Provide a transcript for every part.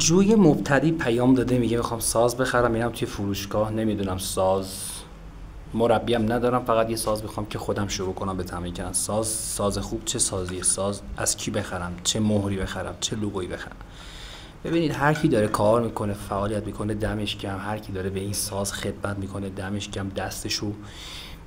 جوی مبتدی پیام داده میگه میخوام ساز بخرم، میرم توی فروشگاه، نمیدونم ساز، مربیم ندارم، فقط یه ساز میخوام که خودم شروع کنم به تمرین کردن. ساز خوب چه سازیه؟ ساز از کی بخرم؟ چه مهری بخرم؟ چه لوگویی بخرم؟ ببینید هر کی داره کار میکنه، فعالیت میکنه، دمش گرم. هر کی داره به این ساز خدمت میکنه، دمش گرم، دستشو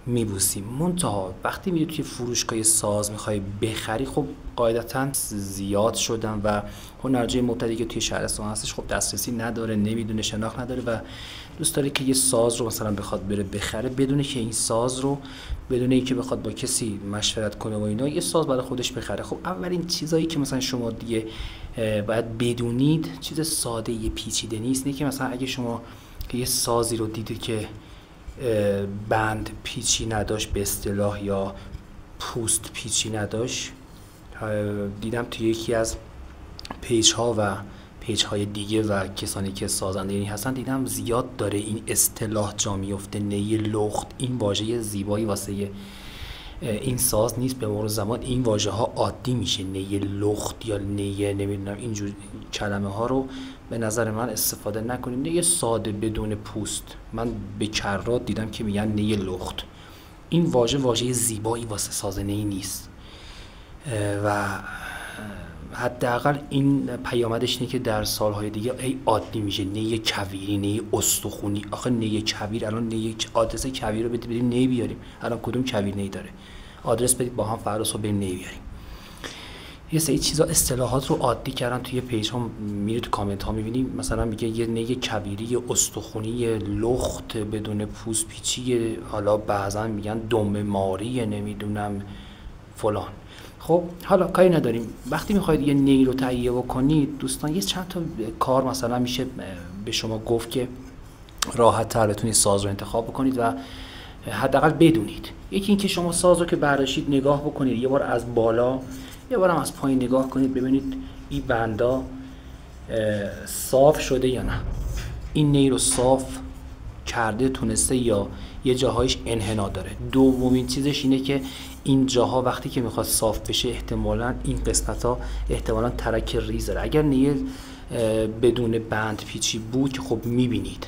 میبوسیم. منتها وقتی میری توی فروشگاه ساز میخوای بخری، خب قاعدتا زیاد شدن و هنرجوی مبتدی که توی شهرستان هستش خب دسترسی نداره، نمیدونه، شناخت نداره و دوست داره که یه ساز رو مثلا بخواد بره بخره، بدونه که این ساز رو، بدونه اینکه بخواد با کسی مشورت کنه و اینا، یه ساز برای خودش بخره. خب اولین چیزایی که مثلا شما دیگه باید بدونید، چیز ساده یه پیچیده نیست. نه که مثلا اگه شما یه سازی رو دیدید که بند پیچی نداشت به اصطلاح، یا پوست پیچی نداشت، دیدم توی یکی از پیج ها و پیج های دیگه و کسانی که سازنده هستن، دیدم زیاد داره این اصطلاح جا میفته، نی لخت. این واژه زیبایی واسه این ساز نیست. به مرور زمان این واژه ها عادی میشه، نی لخت یا نی نمیدونم، اینجور کلمه ها رو به نظر من استفاده نکنید. نی ساده بدون پوست، من به کرات دیدم که میگن نی لخت. این واژه زیبایی واسه ساز نی نیست و حداقل این پیامدش اینه که در سالهای دیگه عادی میشه. نی کویری، نی استخونی. آخه نی کویر، الان نی آدرس کویر رو بدیم نی بیاریم، الان کدوم کویر نی داره؟ آدرس بدید با هم فردا صبح بریم نی بیاریم. یه سری چیزا اصطلاحات رو عادی کردن. توی پیج ها میری تو کامنت ها میبینیم مثلا میگه یه نی کویری استخونی لخت بدون پوست پیچی، حالا بعضا میگن دم ماری، نمیدونم فلان. خب حالا کاری نداریم. وقتی میخواید یه نی رو تهیه بکنید دوستان، یه چند تا کار مثلا میشه به شما گفت که راحت تر بتونید ساز رو انتخاب بکنید و حداقل بدونید. یکی این که شما ساز رو که برداشتید نگاه بکنید، یه بار از بالا یه بار هم از پایین نگاه کنید، ببینید این بندا صاف شده یا نه، این نی رو صاف کرده تونسته یا یه جاهایش انحنا داره. دومین چیزش اینه که این جاها وقتی که میخواد صاف بشه احتمالاً این قسمت ها احتمالاً ترک ریز داره. اگر نیه بدون بند پیچی بود که خب میبینید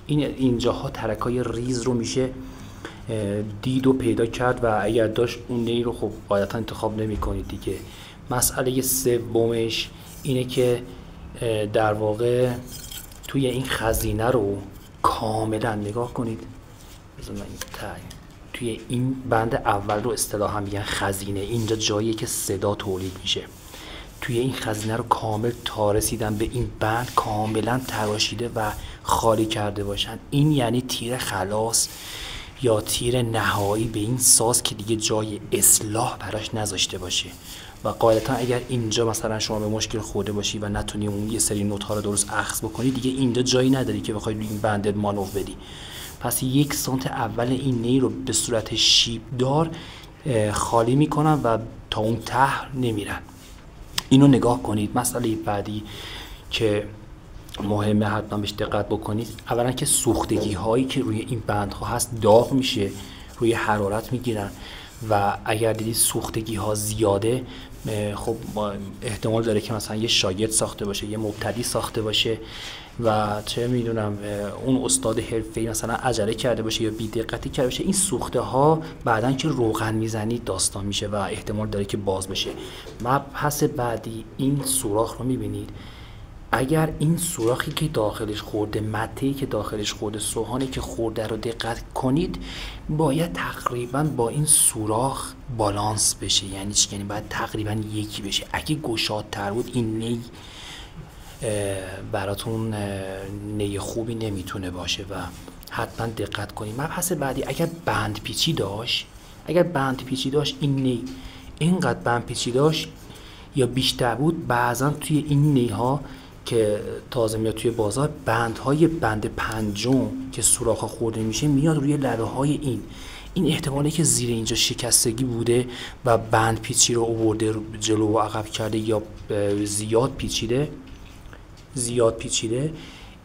این جاها ترکای ریز رو میشه دید و پیدا کرد و اگر داشت اون نی رو خب قاعدتا انتخاب نمی کنید دیگه. مسئله سومش اینه که در واقع توی این خزینه رو کاملا نگاه کنید. توی این بند اول رو اصطلاحاً میگن خزینه، اینجا جاییه که صدا تولید میشه. توی این خزینه رو کامل تا رسیدن به این بند کاملا تراشیده و خالی کرده باشن. این یعنی تیر خلاص یا تیر نهایی به این ساز که دیگه جای اصلاح براش نذاشته باشه. و قاعدتا اگر اینجا مثلا شما به مشکل خورده باشی و نتونی اون یه سری نوت ها رو درست اخذ بکنی، دیگه اینجا جایی نداری که بخوای این بندت مانور بدی. پس 1 سانت اول این نی رو به صورت شیبدار خالی میکنن و تا اون ته نمیرن. اینو نگاه کنید. مسئله بعدی که مهمه حتما بهش دقت بکنید، اولا که سوختگی هایی که روی این بندها هست داغ میشه، روی حرارت میگیرن و اگر دیدید سوختگی ها زیاده، خب احتمال داره که مثلا یه شاگرد ساخته باشه، یه مبتدی ساخته باشه و چه میدونم اون استاد حرفه‌ای مثلا عجله کرده باشه یا بی‌دقتی کرده باشه. این سوخته ها بعدن که روغن میزنید داستان میشه و احتمال داره که باز بشه. مبحث بعدی این سوراخ رو میبینید. اگر این سوراخی که داخلش خورده، مته‌ای که داخلش خورده، سوهانی که خورده رو دقت کنید، باید تقریبا با این سوراخ بالانس بشه. یعنی چی؟ یعنی باید تقریبا یکی بشه. اگه گشادتر بود این نی براتون نی خوبی نمیتونه باشه و حتما دقت کنید. مبحث بعدی، اگر بند پیچی داشت این نی اینقدر بند پیچی داشت یا بیشتر بود، بعضا توی این نی ها که تازه میاد توی بازار، بندهای بند پنجم که سوراخ خورده میشه میاد روی لبه های این احتمالی که زیر اینجا شکستگی بوده و بند پیچی رو آورده جلو و عقب کرده یا زیاد پیچیده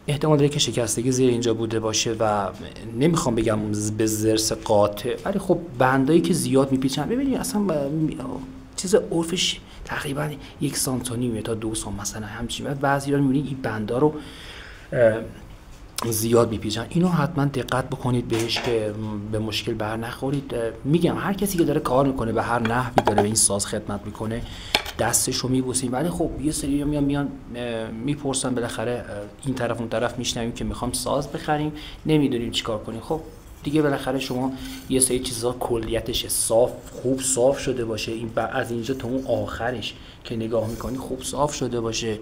احتمال داره که شکستگی زیر اینجا بوده باشه و نمیخوام بگم به ضرس قاطع، ولی خب بندایی که زیاد میپیچن، ببینید اصلا چیز عرفش تقریبا 1 سانت و نیم تا 2 سانت مثلا همچین. بعد بعضی‌ها می‌بینید این بندا رو زیاد میپیچن. اینو حتما دقت بکنید بهش که به مشکل بر نخورید. میگم هر کسی که داره کار میکنه به هر نحوی داره به این ساز خدمت میکنه دستشو میبوسیم، ولی خب یه سری میان میپرسن بالاخره این طرف اون طرف میشنویم که میخوام ساز بخریم نمیدونیم چیکار کنیم. خب دیگه بالاخره شما یه سری چیزا کلیتش خوب صاف شده باشه، این از اینجا تا اون آخرش که نگاه میکنی خوب صاف شده باشه،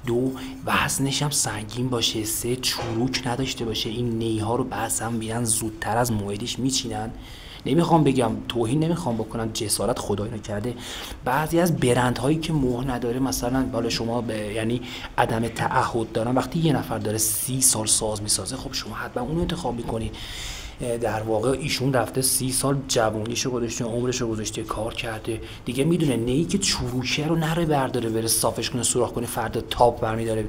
2 وزنش هم سنگین باشه، 3 چروک نداشته باشه. این نیها رو بعضا میرن زودتر از موعدش میچینن. نمیخوام بگم توهین نمیخوام بکنم، جسارت خدای نکرده بعضی از برندهایی که مهر نداره مثلا بالا شما یعنی عدم تعهد دارن، وقتی یه نفر داره 30 سال ساز میسازه خب شما حتما اون رو انتخاب میکنید. در واقع ایشون رفته 30 سال جوونیشو گذاشته، عمرشو گذاشته، کار کرده دیگه، میدونه نهی که چروکه رو نره برداره بره صافش کنه سوراخ کنه فردا تاپ برمیداره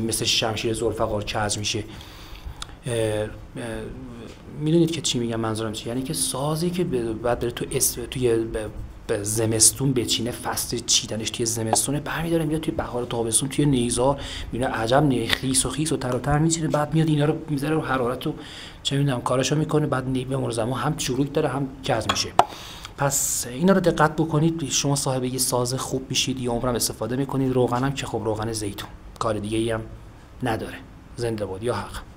مثل شمشیر ذوالفقار کج میشه. میدونید که چی میگم، منظورم چیه؟ یعنی که سازی که بعد بره توی زمستون بچینه، فصل چیدنش توی زمستونه برمیداره میاد توی بهار تابستون توی نیزار میبینه عجب خیس و تر و تر میچینه، بعد میاد اینا رو میذاره رو حرارت و چه میدونم کاراشو میکنه، بعد به مرور زمان هم چروک داره هم کج میشه. پس اینا رو دقت بکنید، شما صاحب یه ساز خوب میشید، یه عمرم استفاده میکنید. روغنم که خب روغن زیتون کار دیگه ای هم نداره. زنده باد یا حق.